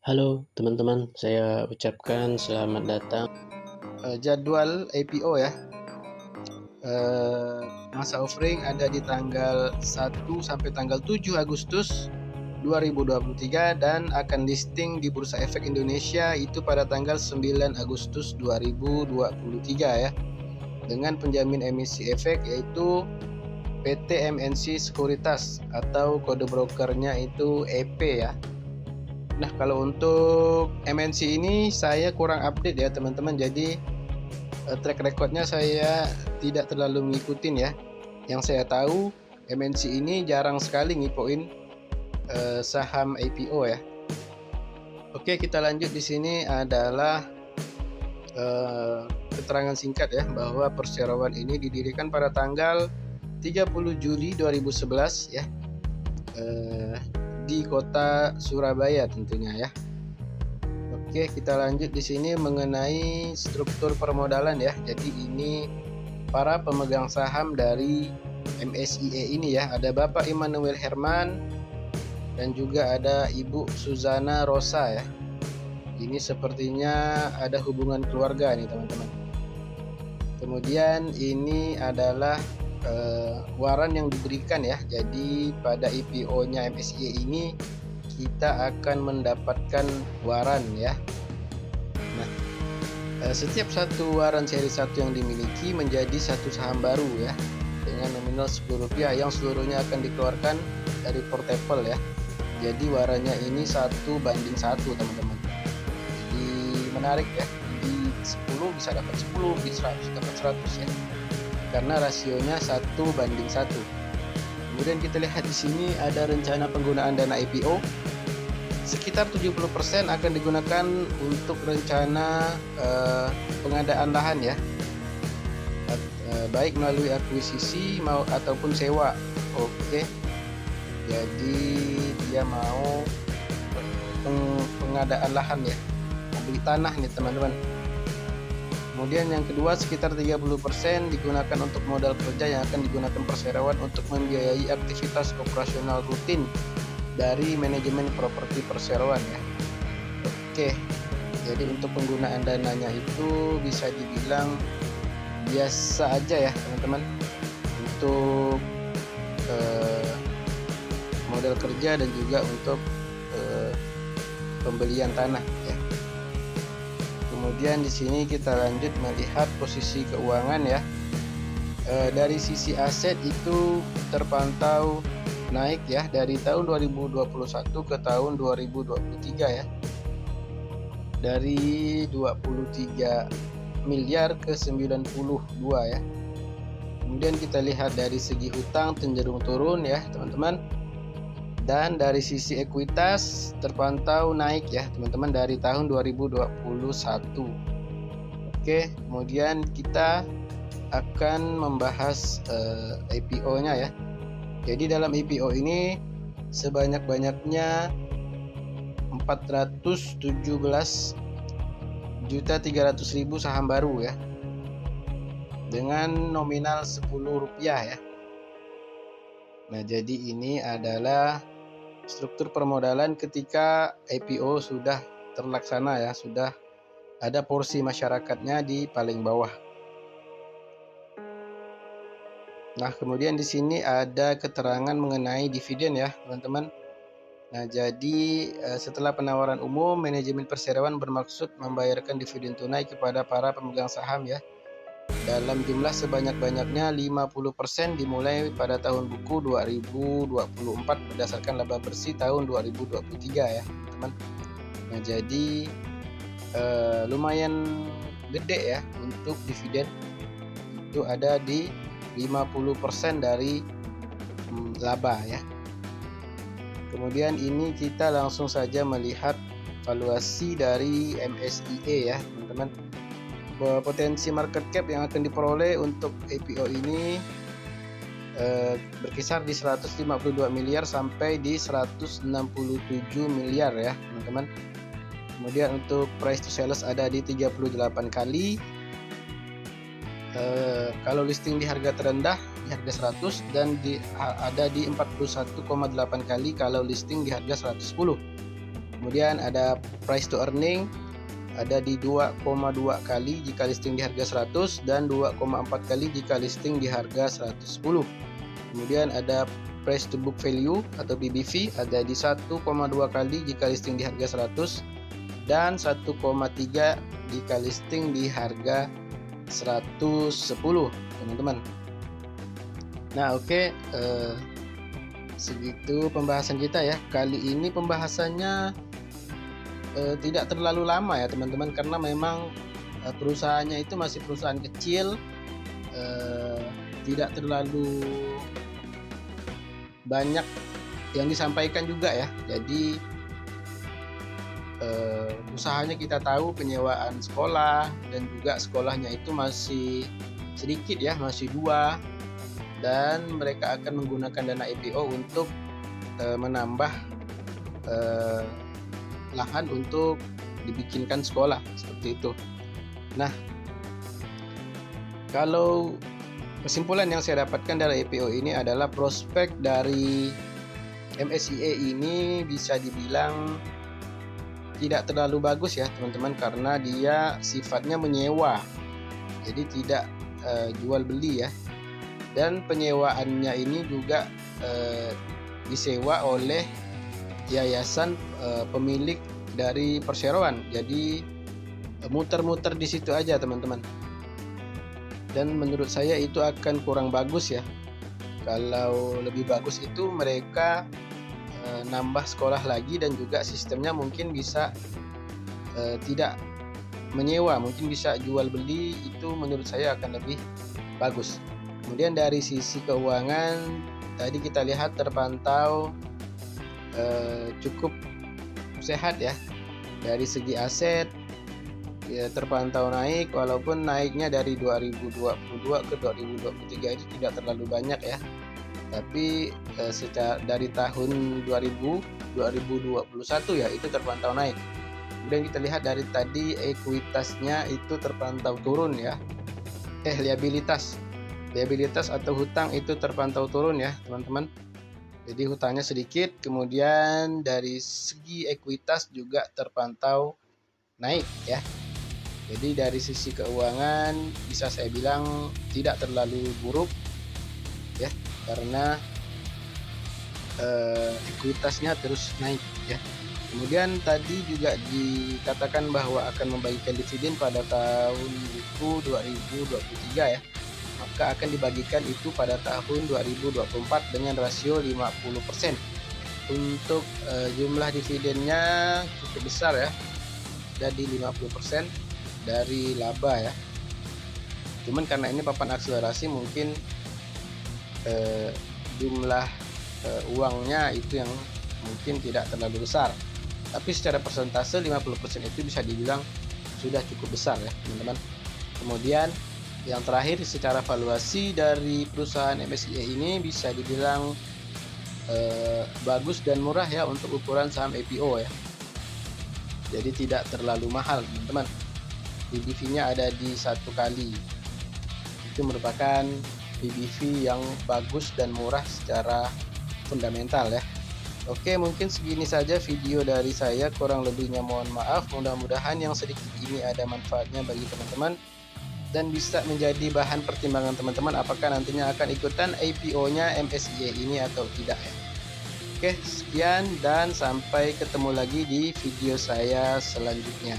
Halo teman-teman, saya ucapkan selamat datang. Jadwal IPO ya. Masa offering ada di tanggal 1 sampai tanggal 7 Agustus 2023 dan akan listing di Bursa Efek Indonesia itu pada tanggal 9 Agustus 2023 ya. Dengan penjamin emisi efek yaitu PT MNC Sekuritas atau kode brokernya itu EP ya. Nah, kalau untuk MNC ini saya kurang update ya teman-teman. Jadi track recordnya saya tidak terlalu ngikutin ya. Yang saya tahu MNC ini jarang sekali ngipoin saham IPO ya. Oke, kita lanjut. Di sini adalah keterangan singkat ya, bahwa perseroan ini didirikan pada tanggal 30 Juli 2011 ya, di kota Surabaya tentunya ya. Oke, kita lanjut di sini mengenai struktur permodalan ya. Jadi ini para pemegang saham dari MSIE ini ya. Ada Bapak Immanuel Herman dan juga ada Ibu Suzana Rosa ya. Ini sepertinya ada hubungan keluarga nih teman-teman. Kemudian ini adalah waran yang diberikan ya. Jadi pada IPO-nya MSIE ini kita akan mendapatkan waran ya. Nah, setiap satu waran seri 1 yang dimiliki menjadi satu saham baru ya, dengan nominal Rp10 yang seluruhnya akan dikeluarkan dari portfolio ya. Jadi warannya ini 1:1 teman-teman. Jadi menarik ya, di 10 bisa dapat 10, di 100 dapat 100 ya, karena rasionya 1:1. Kemudian kita lihat di sini ada rencana penggunaan dana IPO. Sekitar 70% akan digunakan untuk rencana pengadaan lahan ya, baik melalui akuisisi ataupun sewa. Oke, jadi dia mau pengadaan lahan ya, membeli tanah nih teman-teman. Kemudian yang kedua, sekitar 30% digunakan untuk modal kerja yang akan digunakan perseroan untuk membiayai aktivitas operasional rutin dari manajemen properti perseroan ya. Oke, jadi untuk penggunaan dananya itu bisa dibilang biasa aja ya teman-teman, untuk modal kerja dan juga untuk pembelian tanah ya. Kemudian di sini kita lanjut melihat posisi keuangan ya. Dari sisi aset itu terpantau naik ya, dari tahun 2021 ke tahun 2023 ya, dari 23 miliar ke 92 ya. Kemudian kita lihat dari segi hutang cenderung turun ya teman-teman, dan dari sisi ekuitas terpantau naik ya teman-teman dari tahun 2021. Oke, kemudian kita akan membahas IPO-nya ya. Jadi dalam IPO ini sebanyak-banyaknya 417.300.000 saham baru ya, dengan nominal Rp10 ya. Nah, jadi ini adalah struktur permodalan ketika IPO sudah terlaksana ya, sudah ada porsi masyarakatnya di paling bawah. Nah, kemudian di sini ada keterangan mengenai dividen ya, teman-teman. Nah, jadi setelah penawaran umum, manajemen perseroan bermaksud membayarkan dividen tunai kepada para pemegang saham ya, dalam jumlah sebanyak-banyaknya 50% dimulai pada tahun buku 2024 berdasarkan laba bersih tahun 2023 ya, teman. Nah, jadi lumayan gede ya untuk dividen, itu ada di 50% dari laba ya. Kemudian ini kita langsung saja melihat valuasi dari MSIE ya teman-teman. Potensi market cap yang akan diperoleh untuk IPO ini berkisar di 152 miliar sampai di 167 miliar ya teman-teman. Kemudian untuk price to sales ada di 38 kali. Kalau listing di harga terendah di harga 100 dan ada di 41,8 kali kalau listing di harga 110. Kemudian ada price to earning, ada di 2,2 kali jika listing di harga 100 dan 2,4 kali jika listing di harga 110. Kemudian ada price to book value atau BBV, ada di 1,2 kali jika listing di harga 100 dan 1,3 jika listing di harga 110, teman-teman. Nah, oke, segitu pembahasan kita ya. Kali ini pembahasannya tidak terlalu lama ya teman-teman, karena memang perusahaannya itu masih perusahaan kecil, tidak terlalu banyak yang disampaikan juga ya. Jadi usahanya kita tahu penyewaan sekolah, dan juga sekolahnya itu masih sedikit ya, masih 2, dan mereka akan menggunakan dana IPO untuk menambah lahan untuk dibikinkan sekolah seperti itu. Nah, kalau kesimpulan yang saya dapatkan dari IPO ini adalah prospek dari MSIA ini bisa dibilang tidak terlalu bagus ya teman-teman, karena dia sifatnya menyewa, jadi tidak jual beli ya. Dan penyewaannya ini juga disewa oleh yayasan pemilik dari perseroan, jadi muter-muter di situ aja teman-teman. Dan menurut saya itu akan kurang bagus ya. Kalau lebih bagus itu mereka nambah sekolah lagi, dan juga sistemnya mungkin bisa tidak menyewa, mungkin bisa jual beli. Itu menurut saya akan lebih bagus. Kemudian dari sisi keuangan tadi kita lihat terpantau cukup sehat ya. Dari segi aset ya terpantau naik, walaupun naiknya dari 2022 ke 2023 itu tidak terlalu banyak ya. Tapi secara dari tahun 2021 ya itu terpantau naik. Kemudian kita lihat dari tadi ekuitasnya itu terpantau turun ya. Liabilitas atau hutang itu terpantau turun ya teman-teman. Jadi hutangnya sedikit, kemudian dari segi ekuitas juga terpantau naik ya. Jadi dari sisi keuangan bisa saya bilang tidak terlalu buruk ya, karena ekuitasnya terus naik ya. Kemudian tadi juga dikatakan bahwa akan membagikan dividen pada tahun 2023 ya. Maka akan dibagikan itu pada tahun 2024 dengan rasio 50%. Untuk jumlah dividennya cukup besar ya, jadi 50% dari laba ya. Cuman karena ini papan akselerasi, mungkin jumlah uangnya itu yang mungkin tidak terlalu besar. Tapi secara persentase 50% itu bisa dibilang sudah cukup besar ya teman-teman. Kemudian yang terakhir, secara valuasi dari perusahaan MSIA ini bisa dibilang bagus dan murah ya untuk ukuran saham IPO ya. Jadi tidak terlalu mahal teman-teman. BBV-nya ada di 1 kali. Itu merupakan BBV yang bagus dan murah secara fundamental ya. Oke, mungkin segini saja video dari saya, kurang lebihnya mohon maaf. Mudah-mudahan yang sedikit ini ada manfaatnya bagi teman-teman dan bisa menjadi bahan pertimbangan teman-teman apakah nantinya akan ikutan IPO-nya MSIA ini atau tidak ya. Oke, sekian dan sampai ketemu lagi di video saya selanjutnya.